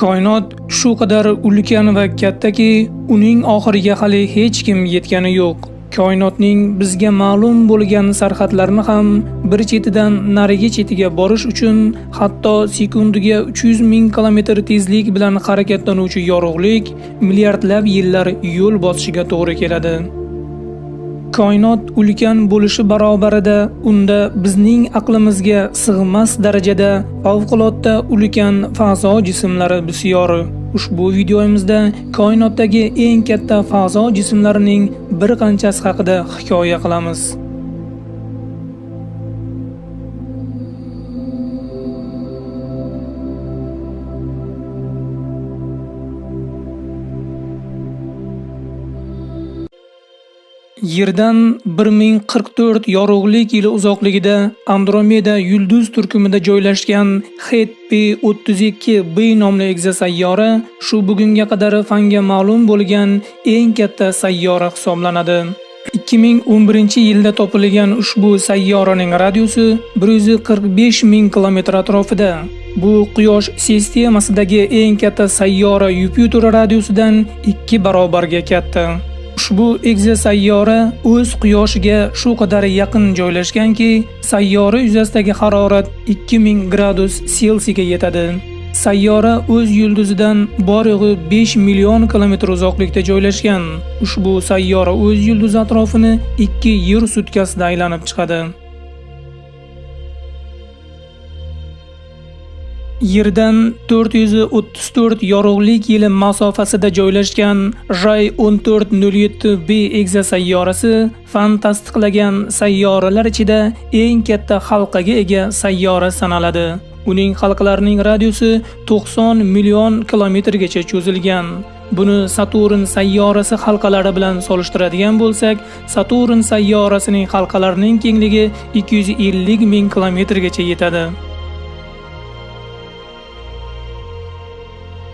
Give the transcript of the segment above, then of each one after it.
Koinot shu qadar ulkan va kattaki, uning oxiriga hali hech kim yetgani yo'q. Koinotning bizga ma'lum bo'lgan sarhadlarini ham bir chetidan narigi chetiga borish uchun hatto sekundiga 300 ming kilometr tezlik bilan harakatlanuvchi yorug'lik milliardlab yillar yo'l bosishiga to'g'ri keladi. Koinot ulkan bo'lishi barobarida unda bizning aqlimizga sig'mas darajada favqulodda ulkan fazo jismlari bisyori. Ushbu videomizda koinotdagi eng katta fazo jismlarining bir qanchasi haqida hikoya qilamiz. Yerdan 1044 yorug'lik yili uzoqligida Andromeda yulduz turkumida joylashgan HET-P32b nomli egzosayyora shu bugunga qadar fanga ma'lum bo'lgan eng katta sayyora hisoblanadi. 2011-yilda topilgan ushbu sayyoraning radiusi 145 ming kilometr atrofida. Bu Quyosh sistemasidagi eng katta sayyora Yupiter radiusidan 2 barobarga katta. Ushbu egzosayyora o'z Quyoshiga shu qadar yaqin joylashganki, sayyora yuzasidagi harorat 2000 gradus Selsiga yetadi. Sayyora o'z yulduzidan borig'i 5 million kilometr uzoqlikda joylashgan. Ushbu sayyora o'z yulduzi atrofini 2 yer sutkasida aylanib chiqadi. Yerdan 434 yorug'lik yili masofasida joylashgan Ray 1407b egzosayyorasi fan tasdiqlagan sayyoralar ichida eng katta halqaga ega sayyora sanaladi. Uning halqalarining radiusi 90 million kilometrgacha cho'zilgan. Buni Saturn sayyorasi halqalari bilan solishtiradigan bo'lsak, Saturn sayyorasining halqalarining kengligi 250 ming kilometrgacha yetadi.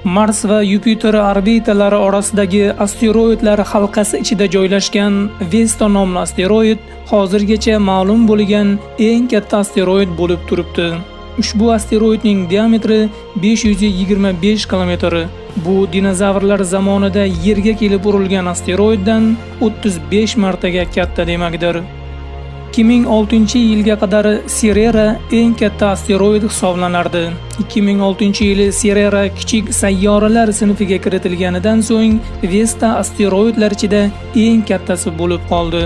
Mars va Yupiter orbitalari orasidagi asteroidlar halqasi ichida joylashgan Vesta nomli asteroid hozirgacha ma'lum bo'lgan eng katta asteroid bo'lib turibdi. Ushbu asteroidning diametri 525 kilometr. Bu dinozavrlar zamonida Yerga kelib urilgan asteroiddan 35 martaga katta demakdir. 2006-yilga qadar Sirera eng katta asteroid hisoblanardi. 2006-yili Sirera kichik sayyoralar sinfiga kiritilganidan so'ng Vesta asteroidlar ichida eng kattasi bo'lib qoldi.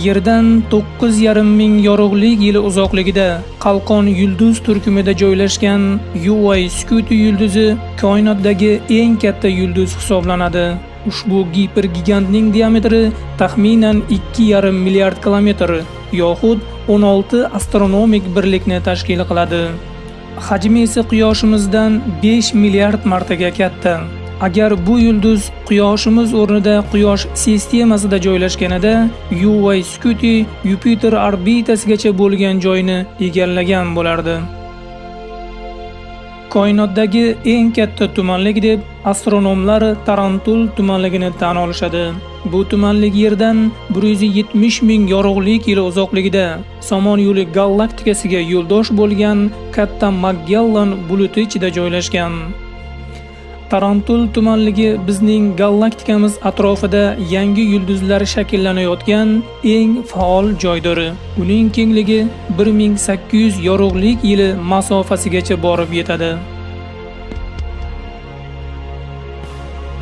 Yerdan 9,5 ming yorug'lik yili uzoqligida Qalqon yulduz turkumida joylashgan Uy-Scuti yulduzi koinotdagi eng katta yulduz hisoblanadi. Ushbu gipergigantning diametri taxminan 2,5 milliard kilometr yoxud 16 astronomik birlikni tashkil qiladi. Hajmi esa Quyoshimizdan 5 milliard martaga katta. Agar bu yulduz Quyoshimiz o'rnida Quyosh sistemasida joylashganida, Uy-Scuti Yupiter orbitasigacha bo'lgan joyni egallagan bo'lardi. Koinotdagi eng katta tumanlik deb astronomlar Tarantul tumanligini tan olishadi. Bu tumanlik Yerdan 170 ming yorug'lik yili uzoqligida Somon yo'li galaktikasiga yo'ldosh bo'lgan katta Magellan buluti ichida joylashgan. Tarantul tumanligi bizning galaktikamiz atrofida yangi yulduzlar shakllanayotgan eng faol joydir. Uning kengligi 1800 yorug'lik yili masofasigacha borib yetadi.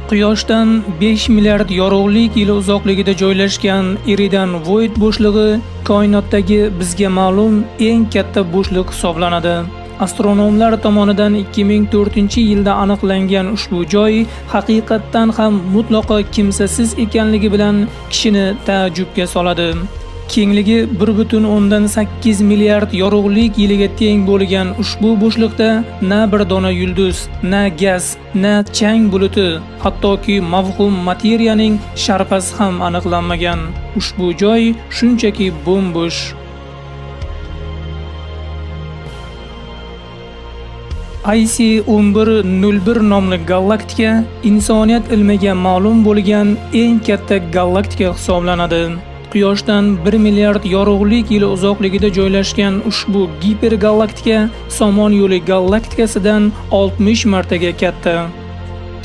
Quyoshdan 5 milliard yorug'lik yili uzoqligida joylashgan Iridan Void bo'shlig'i koinotdagi bizga ma'lum eng katta bo'shliq hisoblanadi. Astronomlar tomonidan 2004-yilda aniqlangan ushbu joy haqiqatdan ham mutlaqo kimsasiz ekanligi bilan kishini taajjubga soladi. Kengligi 1,8 milliard yorug'lik yiliga teng bo'lgan ushbu bo'shliqda na bir dona yulduz, na gaz, na chang buluti, hattoki mavhum materiyaning sharpasi ham aniqlanmagan. Ushbu joy shunchaki bo'm-bo'sh. IC1101 nomli galaktika insoniyat ilmiga ma'lum bo'lgan eng katta galaktika hisoblanadi. Quyoshdan 1 milliard yorug'lik yili uzoqligida joylashgan ushbu gipergalaktika Somon yo'li galaktikasidan 60 martaga katta.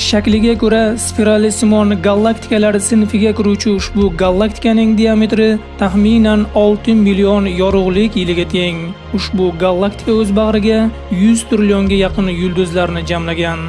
Shakliga ko'ra spiralisimon galaktikalar sinfiga kiruvchi ushbu galaktikaning diametri taxminan 6 million yorug'lik yiliga teng. Ushbu galaktika o'z bag'riga 100 trillionga yaqin yulduzlarni jamlagan.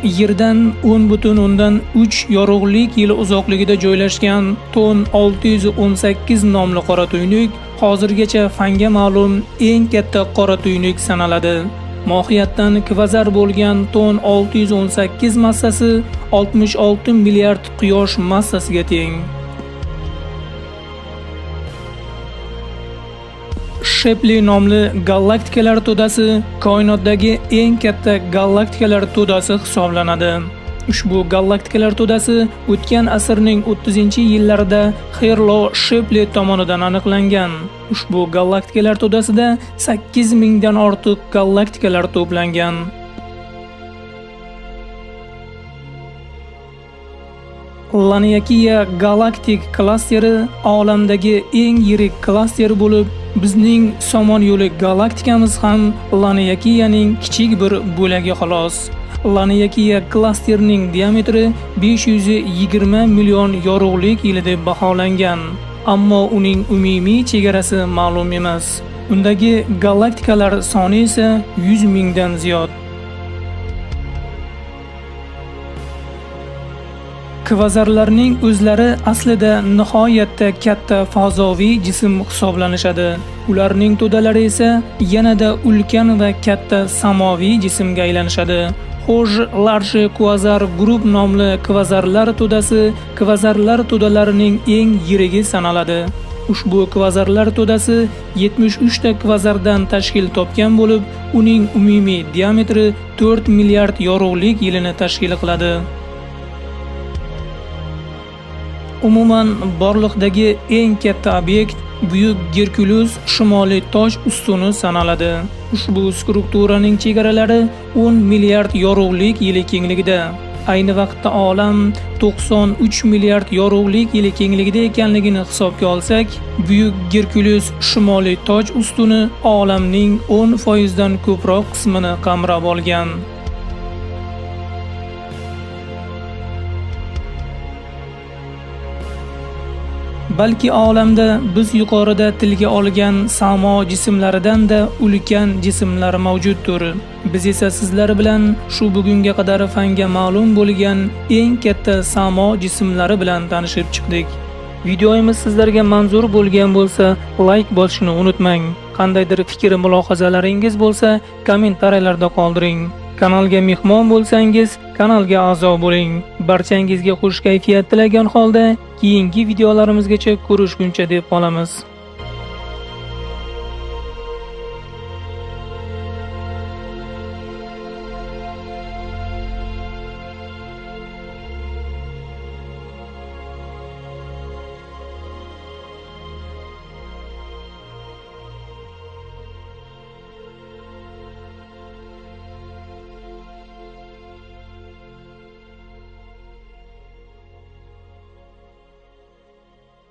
Yerdan 10,3 yorug'lik yili uzoqligida joylashgan Ton 618 nomli qora tuynuk hozirgacha fanga ma'lum eng katta qora tuynuk sanaladi. Mohiyatdan kvazar bo'lgan Ton 618 massasi 66 milliard quyosh massasiga teng. Shapley nomli galaktikalar to'dasi koinotdagi eng katta galaktikalar to'dasi hisoblanadi. Ushbu galaktikalar to'dasi o'tgan asrning 30-yillarida Herlo Shapley tomonidan aniqlangan. Ushbu galaktikalar to'dasida 8000 dan ortiq galaktikalar to'plangan. Laniakea galaktik klasteri olamdagi eng yirik klaster bo'lib, bizning Somon yo'li galaktikamiz ham Laniakeaning kichik bir bo'lagi xolos. Laniakea klasterining diametri 520 million yorug'lik yili deb baholangan, ammo uning umumiy chegarasi ma'lum emas. Undagi galaktikalar soni esa 100 mingdan ziyod. Kvazarlarning o'zlari aslida nihoyatda katta fazoviy jism hisoblanishadi. Ularning to'dalari esa yanada ulkan va katta samoviy jismga aylanishadi. Xo'sh, Large Quasar Group nomli kvazarlar to'dasi kvazarlar to'dalarining eng yirigi sanaladi. Ushbu kvazarlar to'dasi 73 ta kvazardan tashkil topgan bo'lib, uning umumiy diametri 4 milliard yorug'lik yilini tashkil qiladi. Umuman borliqdagi eng katta obyekt Buyuk Gerkulus shimoliy toj ustuni sanaladi. Ushbu strukturaning chegaralari 10 milliard yorug'lik yili kengligida. Ayni vaqtda olam 93 milliard yorug'lik yili kengligida ekanligini hisobga olsak, Buyuk Gerkulus shimoliy toj ustuni olamning 10% dan ko'proq qismini qamrab olgan. Balki olamda biz yuqorida tilga olgan samo jismlaridan-da ulkan jismlar mavjuddir. Biz esa sizlar bilan shu bugunga qadar fanga ma'lum bo'lgan eng katta samo jismlari bilan tanishib chiqdik. Videomiz sizlarga manzur bo'lgan bo'lsa, like bosishni unutmang. Qandaydir fikr mulohazalaringiz bo'lsa, kommentariyalarda qoldiring. Kanalga mehmon bo'lsangiz, kanalga a'zo bo'ling. Barchangizga xush kayfiyat tilagan holda keyingi videolarimizgacha ko'rishguncha deb qolamiz.